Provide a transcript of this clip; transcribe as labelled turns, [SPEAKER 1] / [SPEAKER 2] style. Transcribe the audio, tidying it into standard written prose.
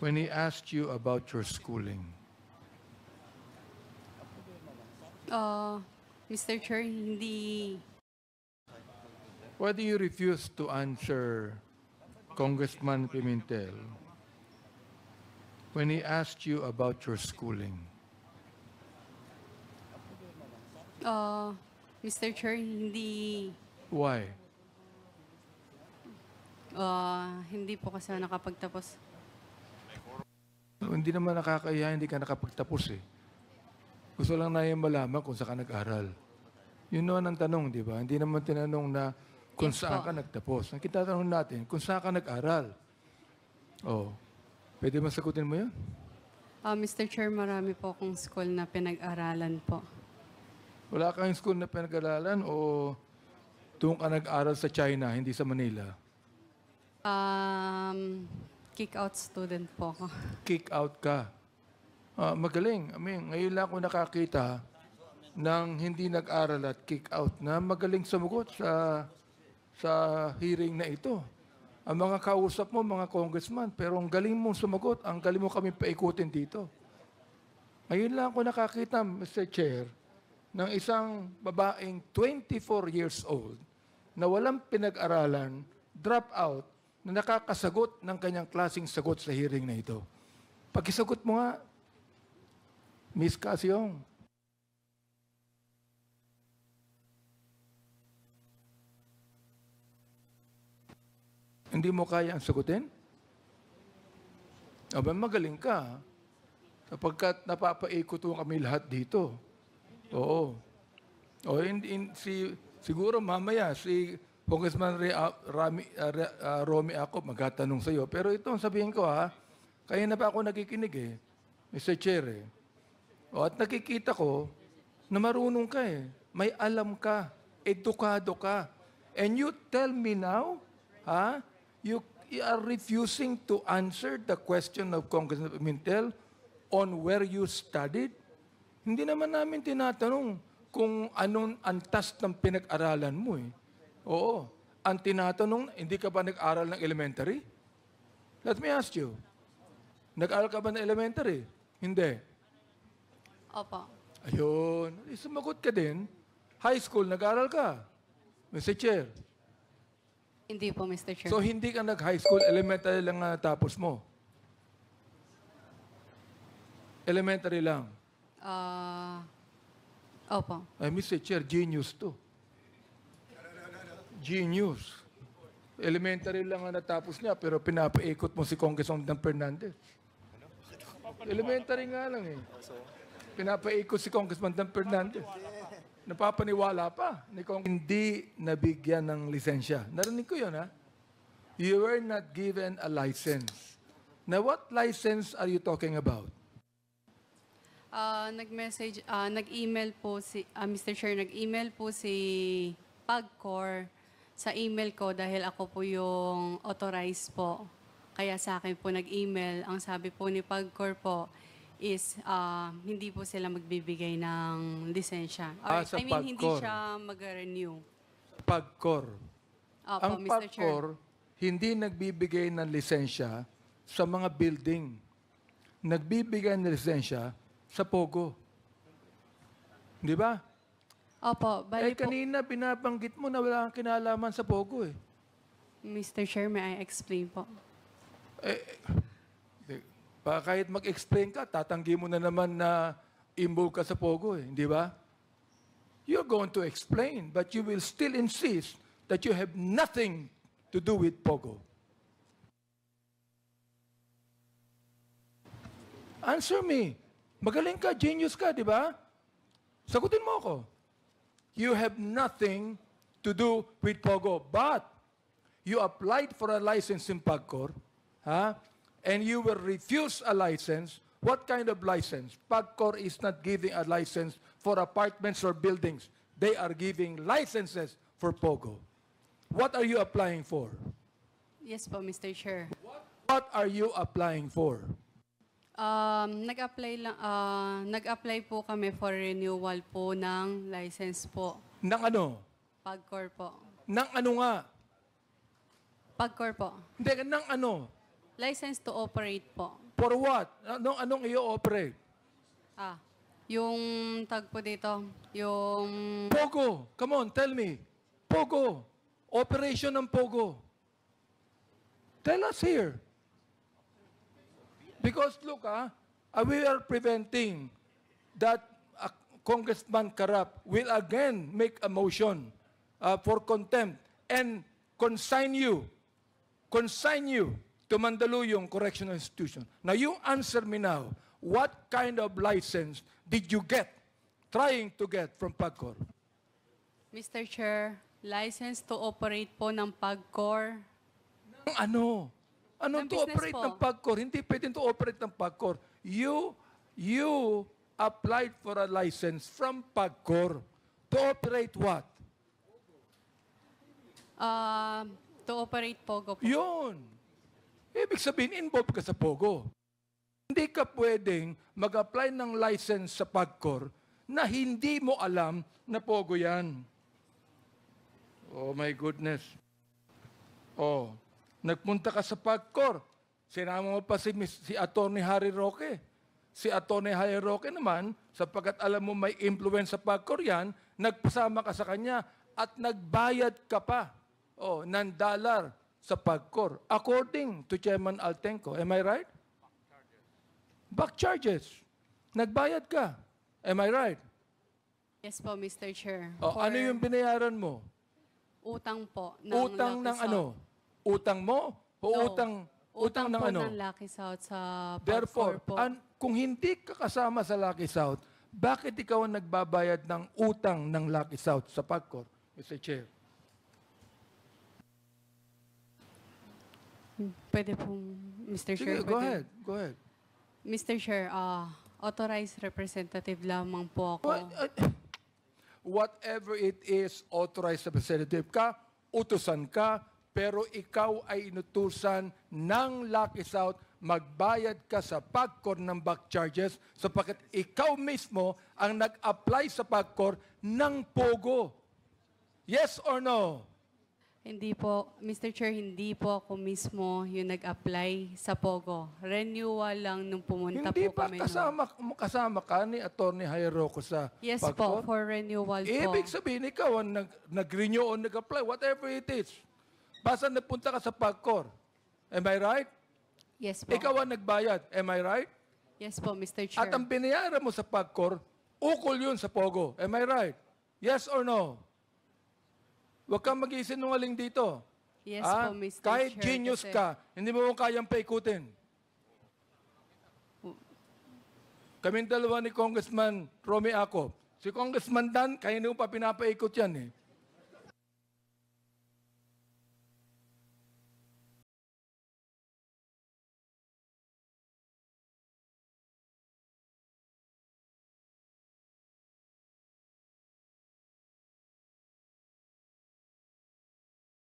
[SPEAKER 1] when he asked you about your schooling?
[SPEAKER 2] Mr. Chair, hindi.
[SPEAKER 1] Why do you refuse to answer Congressman Pimentel when he asked you about your schooling?
[SPEAKER 2] Mr. Chair, hindi.
[SPEAKER 1] Why?
[SPEAKER 2] Hindi po kasi ako nakapagtapos.
[SPEAKER 1] Hindi naman nakakaya, hindi ka nakapagtapos eh. Gusto lang na yung malaman kung saan ka nag-aral. Yun naman ang tanong, di ba? Hindi naman tinanong na kung
[SPEAKER 2] Yes
[SPEAKER 1] saan
[SPEAKER 2] po.
[SPEAKER 1] ka nagtapos. Ang kitatanong natin, kung saan ka nag-aral. Oh, pwede masagutin mo yun?
[SPEAKER 2] Mr. Chair, marami po akong school na pinag-aralan po.
[SPEAKER 1] Wala kang school na pinag-aralan o doon ka nag-aral sa China, hindi sa Manila?
[SPEAKER 2] Kick-out student po ako.
[SPEAKER 1] Kick out ka. Magaling. I mean, ngayon lang ako nakakita ng hindi nag-aral at kick out na magaling sumugot sa hearing na ito. Ang mga kausap mo, mga congressman, pero ang galing mong sumagot, ang galing mo kami paikutin dito. Ngayon lang ako nakakita, Mr. Chair, ng isang babaeng 24 years old na walang pinag-aralan, drop out, na nakakasagot ng kanyang klaseng sagot sa hearing na ito. Pakisagot mo nga, Miss Casyong. Hindi mo kaya ang sagutin? Aba, magaling ka. Sapagkat napapaikot mo kami lahat dito. Oo. O, siguro mamaya, si Congressman Romy ako magtatanong sa iyo. Pero ito, sabihin ko kaya na pa ako nakikinig Mr. Chair O, at nakikita ko na marunong ka May alam ka. Edukado ka. And you tell me now, you are refusing to answer the question of Congressman Pimentel on where you studied? Hindi naman namin tinatanong kung anong antas ng pinag-aralan mo Oo. Ang tinatanong, hindi ka ba nag-aral ng elementary? Let me ask you. Nag-aral ka ba ng elementary? Hindi.
[SPEAKER 2] Opo.
[SPEAKER 1] Ayun. Sumagot ka din. High school, nag-aral ka. Mr. Chair.
[SPEAKER 2] Hindi po, Mr. Chair.
[SPEAKER 1] So, hindi ka nag-high school, elementary lang nga tapos mo. Elementary lang.
[SPEAKER 2] Opo.
[SPEAKER 1] Ay, Mr. Chair, genius to. Genius. Elementary lang ang natapos niya, pero pinapaikot mo si Congressman Fernandez. Elementary nga lang Pinapaikot si Congressman Fernandez. Napapaniwala pa. Hindi nabigyan ng lisensya. Narinig ko yun, You were not given a license. Now, what license are you talking about?
[SPEAKER 2] Nag-email po si, Mr. Chair, nag-email po si PAGCOR sa email ko dahil ako po yung authorized po. Kaya sa akin po nag-email. Ang sabi po ni PAGCOR po is hindi po sila magbibigay ng lisensya. Or,
[SPEAKER 1] sa
[SPEAKER 2] hindi
[SPEAKER 1] PAGCOR.
[SPEAKER 2] siya mag-renew.
[SPEAKER 1] PAGCOR.
[SPEAKER 2] Opo,
[SPEAKER 1] Ang
[SPEAKER 2] Mr. Chair.
[SPEAKER 1] PAGCOR, hindi nagbibigay ng lisensya sa mga building. Nagbibigay ng lisensya sa POGO. Di ba?
[SPEAKER 2] Opo, bali po.
[SPEAKER 1] Kanina binabanggit mo na wala kang kinalaman sa POGO
[SPEAKER 2] Mr. Chair, may I explain po?
[SPEAKER 1] Kahit mag-explain ka, tatanggi mo na naman na involved ka sa POGO Hindi ba? You're going to explain, but you will still insist that you have nothing to do with POGO. Answer me. Magaling ka, genius ka, di ba? Sagutin mo ako. You have nothing to do with POGO, but you applied for a license in PAGCOR, and you will refuse a license. What kind of license? PAGCOR is not giving a license for apartments or buildings. They are giving licenses for POGO. What are you applying for?
[SPEAKER 2] Yes po, Mr. Chair.
[SPEAKER 1] What are you applying for?
[SPEAKER 2] Nag-apply po kami for renewal po ng license po.
[SPEAKER 1] Nang ano?
[SPEAKER 2] PAGCOR po.
[SPEAKER 1] Nang ano nga?
[SPEAKER 2] PAGCOR po.
[SPEAKER 1] Hindi, nang ano?
[SPEAKER 2] License to operate po.
[SPEAKER 1] For what? Anong i-operate?
[SPEAKER 2] Yung tag po dito, yung
[SPEAKER 1] Pogo. Come on, tell me. Pogo. Operation ng Pogo. Tell us here. Because look, we are preventing that Congressman Karap will again make a motion for contempt and consign you to Mandaluyong Correctional Institution. Now you answer me now, what kind of license did you trying to get from PAGCOR?
[SPEAKER 2] Mr. Chair, license to operate po ng PAGCOR.
[SPEAKER 1] Ano? Anong
[SPEAKER 2] Ng
[SPEAKER 1] to
[SPEAKER 2] business
[SPEAKER 1] operate
[SPEAKER 2] po.
[SPEAKER 1] ng PAGCOR? Hindi pwedeng to operate ng PAGCOR. You applied for a license from PAGCOR to operate what?
[SPEAKER 2] To operate POGO po.
[SPEAKER 1] Yun. Ibig sabihin, involved ka sa POGO. Hindi ka pwedeng mag-apply ng license sa PAGCOR na hindi mo alam na POGO yan. Oh my goodness. Oh, nagpunta ka sa PAGCOR. Sinama mo pa si Atty. Harry Roque. Si Atty. Harry Roque naman, sapagkat alam mo may influence sa PAGCOR yan, nagpasama ka sa kanya at nagbayad ka pa ng dollar sa PAGCOR. According to Chairman Altenco. Am I right? Back charges. Nagbayad ka. Am I right?
[SPEAKER 2] Yes po, Mr. Chair.
[SPEAKER 1] Ano yung binayaran mo?
[SPEAKER 2] Utang po.
[SPEAKER 1] Utang ng
[SPEAKER 2] Lucky
[SPEAKER 1] ano?
[SPEAKER 2] South.
[SPEAKER 1] Utang mo? O
[SPEAKER 2] No.
[SPEAKER 1] utang ng
[SPEAKER 2] po
[SPEAKER 1] ano?
[SPEAKER 2] ng Lucky South sa
[SPEAKER 1] Therefore,
[SPEAKER 2] PAGCOR po.
[SPEAKER 1] kung hindi ka kasama sa Lucky South, bakit ikaw ang nagbabayad ng utang ng Lucky South sa PAGCOR, Mr. Chair?
[SPEAKER 2] Pwede po, Mr.
[SPEAKER 1] Sige,
[SPEAKER 2] Chair.
[SPEAKER 1] go
[SPEAKER 2] pwede.
[SPEAKER 1] ahead. Go ahead.
[SPEAKER 2] Mr. Chair, authorized representative lamang po ako.
[SPEAKER 1] Whatever it is, authorized representative ka, utusan ka, pero ikaw ay inutusan ng Lucky South, magbayad ka sa PAGCOR ng back charges sapagkat ikaw mismo ang nag-apply sa PAGCOR ng POGO. Yes or no?
[SPEAKER 2] Hindi po, Mr. Chair, hindi po ako mismo yung nag-apply sa POGO. Renewal lang nung pumunta
[SPEAKER 1] Hindi
[SPEAKER 2] po
[SPEAKER 1] pa
[SPEAKER 2] kami.
[SPEAKER 1] kasama ka ni Atty. Hayroco sa
[SPEAKER 2] Yes
[SPEAKER 1] PAGCOR?
[SPEAKER 2] po, for renewal po.
[SPEAKER 1] Ibig sabihin, ikaw ang nag-renew o nag-apply, whatever it is. Basta napunta ka sa PAGCOR. Am I right?
[SPEAKER 2] Yes po.
[SPEAKER 1] Ikaw ang nagbayad. Am I right?
[SPEAKER 2] Yes po, Mr. Chair.
[SPEAKER 1] At ang binayaran mo sa PAGCOR, ukol yun sa POGO. Am I right? Yes or no? Huwag kang mag-isinungaling dito.
[SPEAKER 2] Yes po, Mr.
[SPEAKER 1] Kahit
[SPEAKER 2] Chair.
[SPEAKER 1] genius
[SPEAKER 2] kasi
[SPEAKER 1] ka, hindi mo kayang paikutin. Kaming dalawa ni Congressman Romy Acop. Si Congressman Dan, kaya hindi mo pa pinapaikot yan eh.